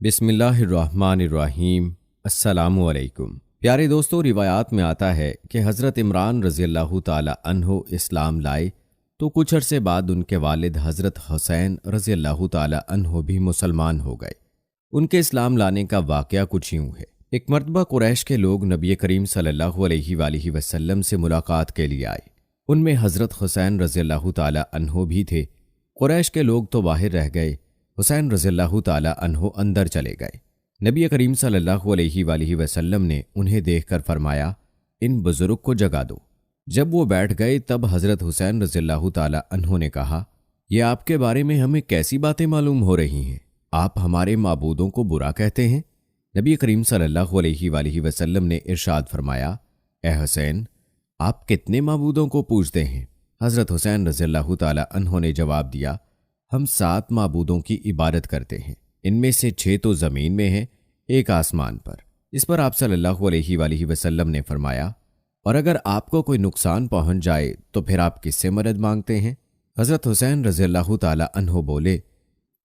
بسم اللہ الرحمن الرحیم۔ السلام علیکم پیارے دوستو، روایات میں آتا ہے کہ حضرت عمران رضی اللہ تعالی عنہ اسلام لائے تو کچھ عرصے بعد ان کے والد حضرت حسین رضی اللہ تعالی عنہ بھی مسلمان ہو گئے۔ ان کے اسلام لانے کا واقعہ کچھ یوں ہے۔ ایک مرتبہ قریش کے لوگ نبی کریم صلی اللہ علیہ وآلہ وسلم سے ملاقات کے لیے آئے۔ ان میں حضرت حسین رضی اللہ تعالی عنہ بھی تھے۔ قریش کے لوگ تو باہر رہ گئے، حسین رضی اللہ تعالی عنہ اندر چلے گئے۔ نبی کریم صلی اللہ علیہ وآلہ وسلم نے انہیں دیکھ کر فرمایا، ان بزرگ کو جگا دو۔ جب وہ بیٹھ گئے تب حضرت حسین رضی اللہ تعالی عنہ نے کہا، یہ آپ کے بارے میں ہمیں کیسی باتیں معلوم ہو رہی ہیں؟ آپ ہمارے معبودوں کو برا کہتے ہیں۔ نبی کریم صلی اللہ علیہ وآلہ وسلم نے ارشاد فرمایا، اے حسین، آپ کتنے معبودوں کو پوجتے ہیں؟ حضرت حسین رضی اللہ تعالی عنہ نے جواب دیا، ہم 7 معبودوں کی عبادت کرتے ہیں، ان میں سے 6 تو زمین میں ہیں، ایک آسمان پر۔ اس پر آپ صلی اللہ علیہ وآلہ وسلم نے فرمایا، اور اگر آپ کو کوئی نقصان پہنچ جائے تو پھر آپ کس سے مدد مانگتے ہیں؟ حضرت حسین رضی اللہ تعالی عنہ بولے،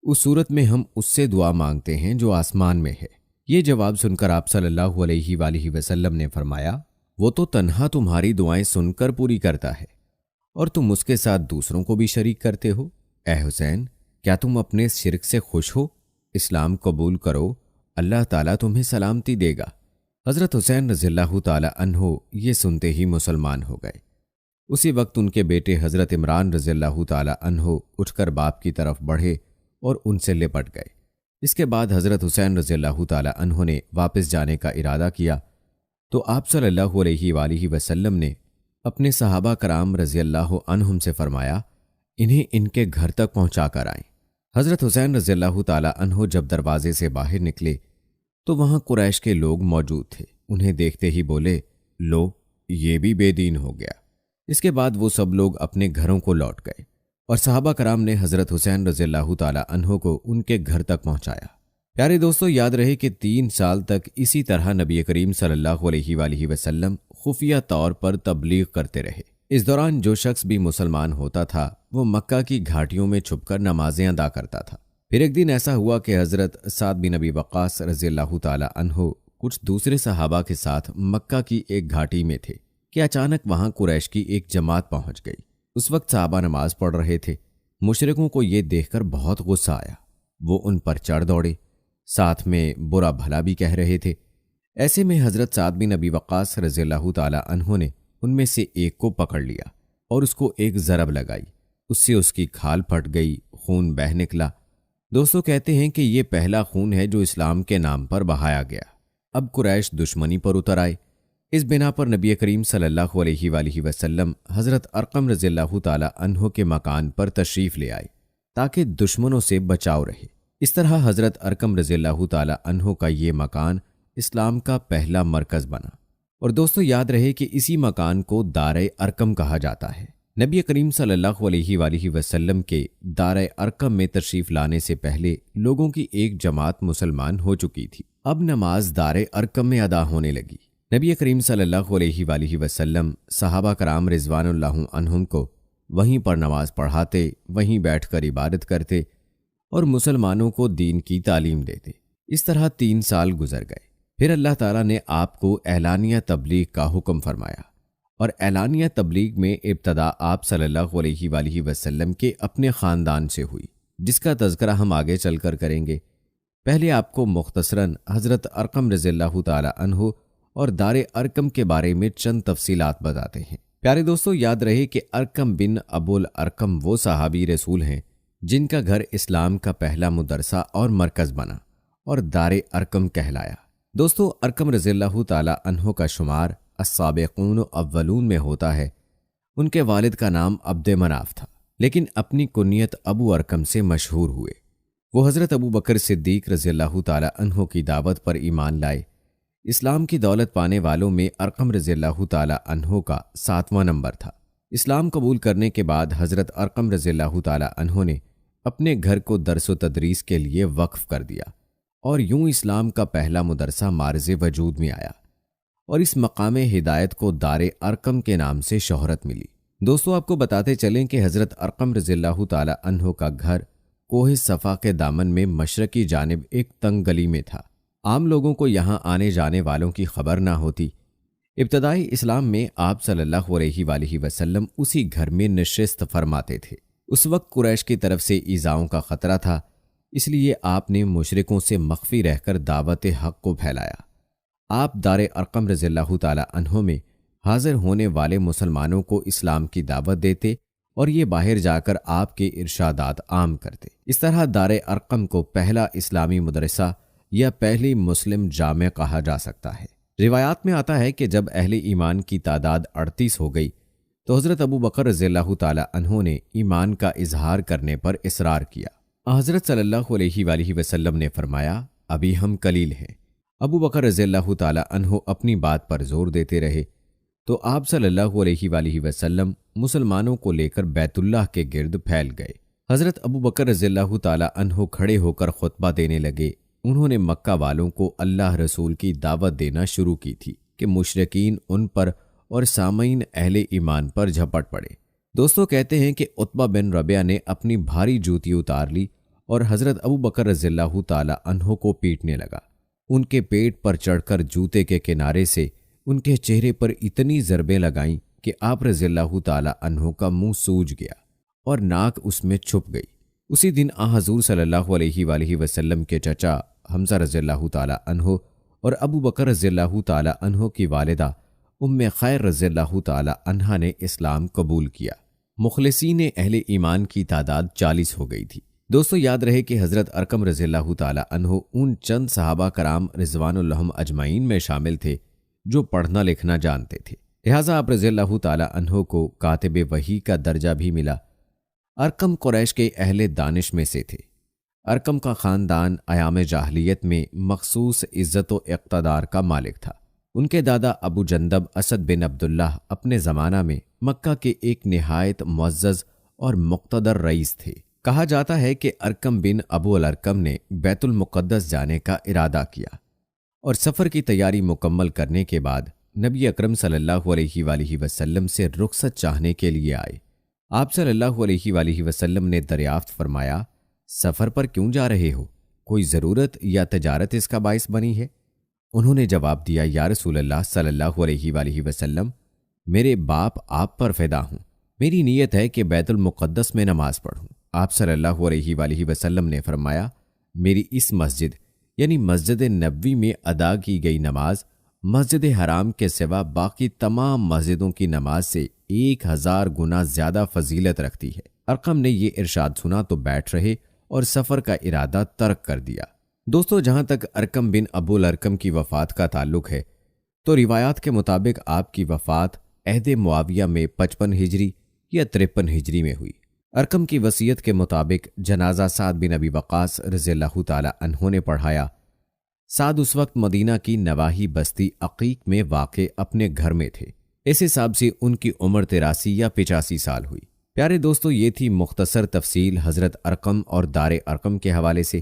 اس صورت میں ہم اس سے دعا مانگتے ہیں جو آسمان میں ہے۔ یہ جواب سن کر آپ صلی اللہ علیہ وآلہ وسلم نے فرمایا، وہ تو تنہا تمہاری دعائیں سن کر پوری کرتا ہے، اور تم اس کے ساتھ دوسروں کو بھی شریک کرتے ہو۔ اے حسین، کیا تم اپنے شرک سے خوش ہو؟ اسلام قبول کرو، اللہ تعالیٰ تمہیں سلامتی دے گا۔ حضرت حسین رضی اللہ تعالی عنہ یہ سنتے ہی مسلمان ہو گئے۔ اسی وقت ان کے بیٹے حضرت عمران رضی اللہ تعالی عنہ اٹھ کر باپ کی طرف بڑھے اور ان سے لپٹ گئے۔ اس کے بعد حضرت حسین رضی اللہ تعالی عنہ نے واپس جانے کا ارادہ کیا تو آپ صلی اللہ علیہ وآلہ وسلم نے اپنے صحابہ کرام رضی اللہ عنہم سے فرمایا، انہیں ان کے گھر تک پہنچا کر آئیں۔ حضرت حسین رضی اللہ تعالی عنہ جب دروازے سے باہر نکلے تو وہاں قریش کے لوگ موجود تھے۔ انہیں دیکھتے ہی بولے، لو، یہ بھی بے دین ہو گیا۔ اس کے بعد وہ سب لوگ اپنے گھروں کو لوٹ گئے اور صحابہ کرام نے حضرت حسین رضی اللہ تعالی عنہ کو ان کے گھر تک پہنچایا۔ پیارے دوستو، یاد رہے کہ 3 سال تک اسی طرح نبی کریم صلی اللہ علیہ وآلہ وسلم خفیہ طور پر تبلیغ کرتے رہے۔ اس دوران جو شخص بھی مسلمان ہوتا تھا وہ مکہ کی گھاٹیوں میں چھپ کر نمازیں ادا کرتا تھا۔ پھر ایک دن ایسا ہوا کہ حضرت سعد بن ابی وقاص رضی اللہ تعالی عنہ کچھ دوسرے صحابہ کے ساتھ مکہ کی ایک گھاٹی میں تھے کہ اچانک وہاں قریش کی ایک جماعت پہنچ گئی۔ اس وقت صحابہ نماز پڑھ رہے تھے۔ مشرکوں کو یہ دیکھ کر بہت غصہ آیا، وہ ان پر چڑھ دوڑے، ساتھ میں برا بھلا بھی کہہ رہے تھے۔ ایسے میں حضرت سعد بن ابی وقاص رضی اللہ تعالی عنہ نے ان میں سے ایک کو پکڑ لیا اور اس کو ایک ضرب لگائی۔ اس سے اس کی کھال پھٹ گئی، خون بہہ نکلا۔ دوستو، کہتے ہیں کہ یہ پہلا خون ہے جو اسلام کے نام پر بہایا گیا۔ اب قریش دشمنی پر اتر آئے۔ اس بنا پر نبی کریم صلی اللہ علیہ وآلہ وسلم حضرت ارقم رضی اللہ تعالی عنہ کے مکان پر تشریف لے آئے تاکہ دشمنوں سے بچاؤ رہے۔ اس طرح حضرت ارقم رضی اللہ تعالی عنہ کا یہ مکان اسلام کا پہلا مرکز بنا۔ اور دوستو، یاد رہے کہ اسی مکان کو دار ارقم کہا جاتا ہے۔ نبی کریم صلی اللہ علیہ وآلہ وسلم کے دار ارقم میں تشریف لانے سے پہلے لوگوں کی ایک جماعت مسلمان ہو چکی تھی۔ اب نماز دار ارقم میں ادا ہونے لگی۔ نبی کریم صلی اللہ علیہ وآلہ وسلم صحابہ کرام رضوان اللہ عنہم کو وہیں پر نماز پڑھاتے، وہیں بیٹھ کر عبادت کرتے اور مسلمانوں کو دین کی تعلیم دیتے۔ اس طرح 3 سال گزر گئے۔ پھر اللہ تعالیٰ نے آپ کو اعلانیہ تبلیغ کا حکم فرمایا، اور اعلانیہ تبلیغ میں ابتدا آپ صلی اللہ علیہ وآلہ وسلم کے اپنے خاندان سے ہوئی، جس کا تذکرہ ہم آگے چل کر کریں گے۔ پہلے آپ کو مختصراً حضرت ارقم رضی اللہ تعالی عنہ اور دار ارقم کے بارے میں چند تفصیلات بتاتے ہیں۔ پیارے دوستو، یاد رہے کہ ارقم بن ابو الارقم وہ صحابی رسول ہیں جن کا گھر اسلام کا پہلا مدرسہ اور مرکز بنا اور دار ارقم کہلایا۔ دوستو، ارقم رضی اللہ تعالی عنہ کا شمار السابقون اولون میں ہوتا ہے۔ ان کے والد کا نام عبد مناف تھا، لیکن اپنی کنیت ابو ارقم سے مشہور ہوئے۔ وہ حضرت ابو بکر صدیق رضی اللہ تعالی عنہ کی دعوت پر ایمان لائے۔ اسلام کی دولت پانے والوں میں ارقم رضی اللہ تعالی عنہ کا 7واں نمبر تھا۔ اسلام قبول کرنے کے بعد حضرت ارقم رضی اللہ تعالی عنہ نے اپنے گھر کو درس و تدریس کے لیے وقف کر دیا، اور یوں اسلام کا پہلا مدرسہ معرض وجود میں آیا، اور اس مقام ہدایت کو دار ارقم کے نام سے شہرت ملی۔ دوستو، آپ کو بتاتے چلیں کہ حضرت ارقم رضی اللہ تعالی عنہ کا گھر کوہ صفا کے دامن میں مشرقی جانب ایک تنگ گلی میں تھا۔ عام لوگوں کو یہاں آنے جانے والوں کی خبر نہ ہوتی۔ ابتدائی اسلام میں آپ صلی اللہ علیہ وآلہ وسلم اسی گھر میں نشست فرماتے تھے۔ اس وقت قریش کی طرف سے ایذاؤں کا خطرہ تھا، اس لیے آپ نے مشرکوں سے مخفی رہ کر دعوت حق کو پھیلایا۔ آپ دار ارقم رضی اللہ تعالی عنہ میں حاضر ہونے والے مسلمانوں کو اسلام کی دعوت دیتے اور یہ باہر جا کر آپ کے ارشادات عام کرتے۔ اس طرح دار ارقم کو پہلا اسلامی مدرسہ یا پہلی مسلم جامع کہا جا سکتا ہے۔ روایات میں آتا ہے کہ جب اہل ایمان کی تعداد 38 ہو گئی تو حضرت ابو بکر رضی اللہ تعالی عنہ نے ایمان کا اظہار کرنے پر اصرار کیا۔ حضرت صلی اللہ علیہ وآلہ وسلم نے فرمایا، ابھی ہم قلیل ہیں۔ ابو بکر رضی اللہ تعالی عنہ اپنی بات پر زور دیتے رہے تو آپ صلی اللہ علیہ وآلہ وسلم مسلمانوں کو لے کر بیت اللہ کے گرد پھیل گئے۔ حضرت ابو بکر رضی اللہ تعالی عنہ کھڑے ہو کر خطبہ دینے لگے۔ انہوں نے مکہ والوں کو اللہ رسول کی دعوت دینا شروع کی تھی کہ مشرکین ان پر اور سامعین اہل ایمان پر جھپٹ پڑے۔ دوستو کہتے ہیں کہ عتبہ بن ربیعہ نے اپنی بھاری جوتی اتار لی اور حضرت ابو بکر رضی اللہ تعالی عنہ کو پیٹنے لگا۔ ان کے پیٹ پر چڑھ کر جوتے کے کنارے سے ان کے چہرے پر اتنی ضربیں لگائیں کہ آپ رضی اللہ تعالی عنہ کا منہ سوج گیا اور ناک اس میں چھپ گئی۔ اسی دن حضور صلی اللہ علیہ وآلہ وسلم کے چچا حمزہ رضی اللہ تعالی عنہ اور ابو بکر رضی اللہ تعالی عنہ کی والدہ ام خیر رضی اللہ تعالی عنہا نے اسلام قبول کیا۔ مخلصین اہل ایمان کی تعداد 40 ہو گئی تھی۔ دوستو یاد رہے کہ حضرت ارقم رضی اللہ تعالی عنہ ان چند صحابہ کرام رضوان اللہم اجمعین میں شامل تھے جو پڑھنا لکھنا جانتے تھے، لہٰذا آپ رضی اللہ تعالی عنہ کو کاتب وحی کا درجہ بھی ملا۔ ارقم قریش کے اہل دانش میں سے تھے۔ ارقم کا خاندان ایام جاہلیت میں مخصوص عزت و اقتدار کا مالک تھا۔ ان کے دادا ابو جندب اسد بن عبداللہ اپنے زمانہ میں مکہ کے ایک نہایت معزز اور مقتدر رئیس تھے۔ کہا جاتا ہے کہ ارقم بن ابو الارقم نے بیت المقدس جانے کا ارادہ کیا اور سفر کی تیاری مکمل کرنے کے بعد نبی اکرم صلی اللہ علیہ وآلہ وسلم سے رخصت چاہنے کے لیے آئے۔ آپ صلی اللہ علیہ وآلہ وسلم نے دریافت فرمایا، سفر پر کیوں جا رہے ہو؟ کوئی ضرورت یا تجارت اس کا باعث بنی ہے؟ انہوں نے جواب دیا، یا رسول اللہ صلی اللہ علیہ وآلہ وسلم، میرے باپ آپ پر فدا ہوں، میری نیت ہے کہ بیت المقدس میں نماز پڑھوں۔ آپ صلی اللہ علیہ وآلہ وسلم نے فرمایا، میری اس مسجد یعنی مسجد نبوی میں ادا کی گئی نماز مسجد حرام کے سوا باقی تمام مسجدوں کی نماز سے 1000 گنا زیادہ فضیلت رکھتی ہے۔ ارقم نے یہ ارشاد سنا تو بیٹھ رہے اور سفر کا ارادہ ترک کر دیا۔ دوستو جہاں تک ارقم بن ابو الارقم کی وفات کا تعلق ہے تو روایات کے مطابق آپ کی وفات عہد معاویہ میں 55 ہجری یا 53 ہجری میں ہوئی۔ ارقم کی وصیت کے مطابق جنازہ سعد بن ابی وقاص رضی اللہ تعالی عنہ نے پڑھایا۔ سعد اس وقت مدینہ کی نواحی بستی عقیق میں واقع اپنے گھر میں تھے۔ اس حساب سے ان کی عمر 83 یا 85 سال ہوئی۔ پیارے دوستو یہ تھی مختصر تفصیل حضرت ارقم اور دار ارقم کے حوالے سے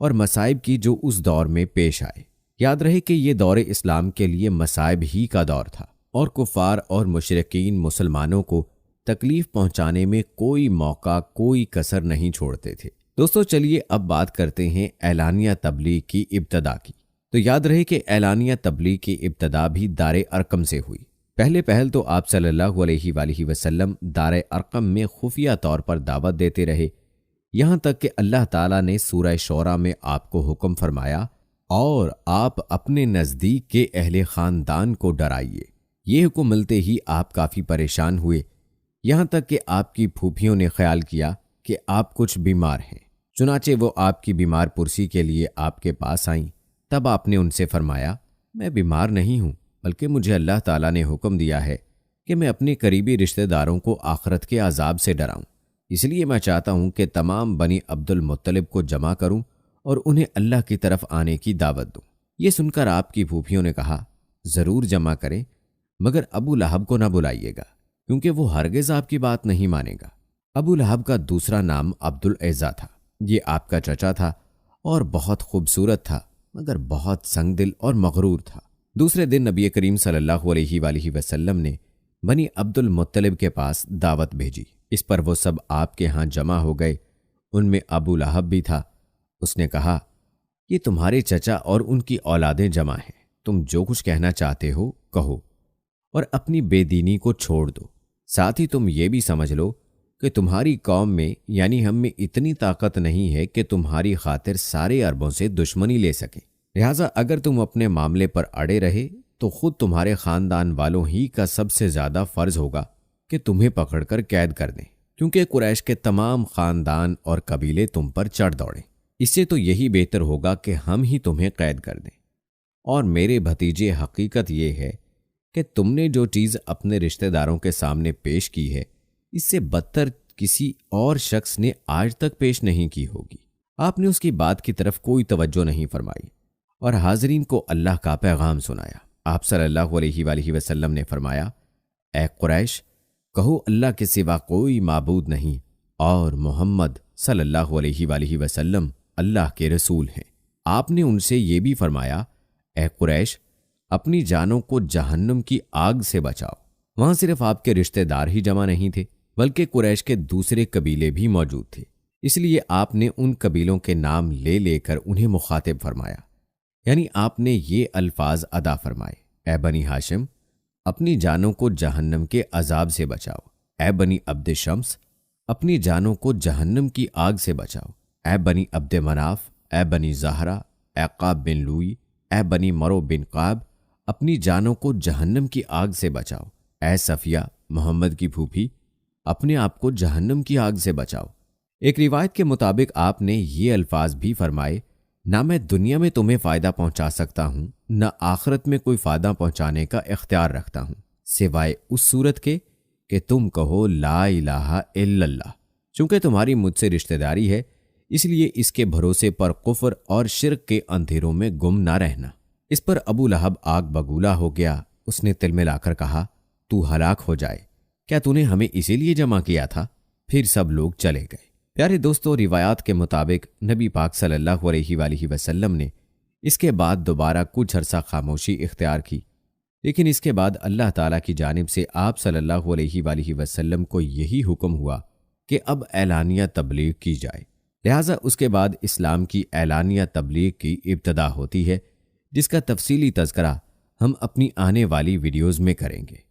اور مصائب کی جو اس دور میں پیش آئے۔ یاد رہے کہ یہ دور اسلام کے لیے مصائب ہی کا دور تھا اور کفار اور مشرکین مسلمانوں کو تکلیف پہنچانے میں کوئی موقع کوئی کسر نہیں چھوڑتے تھے۔ دوستو چلیے اب بات کرتے ہیں اعلانیہ تبلیغ کی ابتدا کی۔ تو یاد رہے کہ اعلانیہ تبلیغ کی ابتدا بھی دار ارقم سے ہوئی۔ پہل تو آپ صلی اللہ علیہ وآلہ وسلم دار ارقم میں خفیہ طور پر دعوت دیتے رہے، یہاں تک کہ اللہ تعالیٰ نے سورہ شورى میں آپ کو حکم فرمایا، اور آپ اپنے نزدیک کے اہل خاندان کو ڈرائیے۔ یہ حکم ملتے ہی آپ کافی پریشان ہوئے، یہاں تک کہ آپ کی پھوپھیوں نے خیال کیا کہ آپ کچھ بیمار ہیں، چنانچہ وہ آپ کی بیمار پرسی کے لیے آپ کے پاس آئیں۔ تب آپ نے ان سے فرمایا، میں بیمار نہیں ہوں، بلکہ مجھے اللہ تعالیٰ نے حکم دیا ہے کہ میں اپنے قریبی رشتہ داروں کو آخرت کے عذاب سے ڈراؤں، اس لیے میں چاہتا ہوں کہ تمام بنی عبد المطلب کو جمع کروں اور انہیں اللہ کی طرف آنے کی دعوت دوں۔ یہ سن کر آپ کی پھوپھیوں نے کہا، ضرور جمع کریں، مگر ابو لہب کو نہ بلائیے گا، کیونکہ وہ ہرگز آپ کی بات نہیں مانے گا۔ ابو لہب کا دوسرا نام عبد العزیٰ تھا۔ یہ آپ کا چچا تھا اور بہت خوبصورت تھا، مگر بہت سنگ دل اور مغرور تھا۔ دوسرے دن نبی کریم صلی اللہ علیہ وآلہ وسلم نے بنی عبد المطلب کے پاس دعوت بھیجی۔ اس پر وہ سب آپ کے ہاں جمع ہو گئے ان میں ابو لہب بھی تھا۔ اس نے کہا، یہ تمہارے چچا اور ان کی اولادیں جمع ہیں، تم جو کچھ کہنا چاہتے ہو کہو اور اپنی بے دینی کو چھوڑ دو۔ ساتھ ہی تم یہ بھی سمجھ لو کہ تمہاری قوم میں یعنی ہم میں اتنی طاقت نہیں ہے کہ تمہاری خاطر سارے عربوں سے دشمنی لے سکیں، لہٰذا اگر تم اپنے معاملے پر اڑے رہے تو خود تمہارے خاندان والوں ہی کا سب سے زیادہ فرض ہوگا کہ تمہیں پکڑ کر قید کر دیں، کیونکہ قریش کے تمام خاندان اور قبیلے تم پر چڑھ دوڑیں۔ اس سے تو یہی بہتر ہوگا کہ ہم ہی تمہیں قید کر دیں۔ اور میرے بھتیجے، حقیقت یہ ہے کہ تم نے جو چیز اپنے رشتہ داروں کے سامنے پیش کی ہے، اس سے بدتر کسی اور شخص نے آج تک پیش نہیں کی ہوگی۔ آپ نے اس کی بات کی طرف کوئی توجہ نہیں فرمائی اور حاضرین کو اللہ کا پیغام سنایا۔ آپ صلی اللہ علیہ وآلہ وسلم نے فرمایا، اے قریش، کہو اللہ کے سوا کوئی معبود نہیں اور محمد صلی اللہ علیہ وآلہ وسلم اللہ کے رسول ہیں۔ آپ نے ان سے یہ بھی فرمایا، اے قریش، اپنی جانوں کو جہنم کی آگ سے بچاؤ۔ وہاں صرف آپ کے رشتہ دار ہی جمع نہیں تھے بلکہ قریش کے دوسرے قبیلے بھی موجود تھے، اس لیے آپ نے ان قبیلوں کے نام لے لے کر انہیں مخاطب فرمایا، یعنی آپ نے یہ الفاظ ادا فرمائے، اے بنی ہاشم، اپنی جانوں کو جہنم کے عذاب سے بچاؤ۔ اے بنی عبد شمس، اپنی جانوں کو جہنم کی آگ سے بچاؤ۔ اے بنی عبد مناف، اے بنی زہرہ، اے قاب بن لوئی، اے بنی مرو بن قاب، اپنی جانوں کو جہنم کی آگ سے بچاؤ۔ اے صفیہ، محمد کی پھوپھی، اپنے آپ کو جہنم کی آگ سے بچاؤ۔ ایک روایت کے مطابق آپ نے یہ الفاظ بھی فرمائے، نہ میں دنیا میں تمہیں فائدہ پہنچا سکتا ہوں نہ آخرت میں کوئی فائدہ پہنچانے کا اختیار رکھتا ہوں، سوائے اس صورت کے کہ تم کہو لا الہ الا اللہ۔ چونکہ تمہاری مجھ سے رشتہ داری ہے، اس لیے اس کے بھروسے پر کفر اور شرک کے اندھیروں میں گم نہ رہنا۔ اس پر ابو لہب آگ بگولا ہو گیا۔ اس نے تل ملا کر کہا، تو ہلاک ہو جائے، کیا تو نے ہمیں اسی لیے جمع کیا تھا؟ پھر سب لوگ چلے گئے۔ پیارے دوستو، روایات کے مطابق نبی پاک صلی اللہ علیہ وآلہ وسلم نے اس کے بعد دوبارہ کچھ عرصہ خاموشی اختیار کی، لیکن اس کے بعد اللہ تعالیٰ کی جانب سے آپ صلی اللہ علیہ وآلہ وسلم کو یہی حکم ہوا کہ اب اعلانیہ تبلیغ کی جائے، لہٰذا اس کے بعد اسلام کی اعلانیہ تبلیغ کی ابتدا ہوتی ہے، جس کا تفصیلی تذکرہ ہم اپنی آنے والی ویڈیوز میں کریں گے۔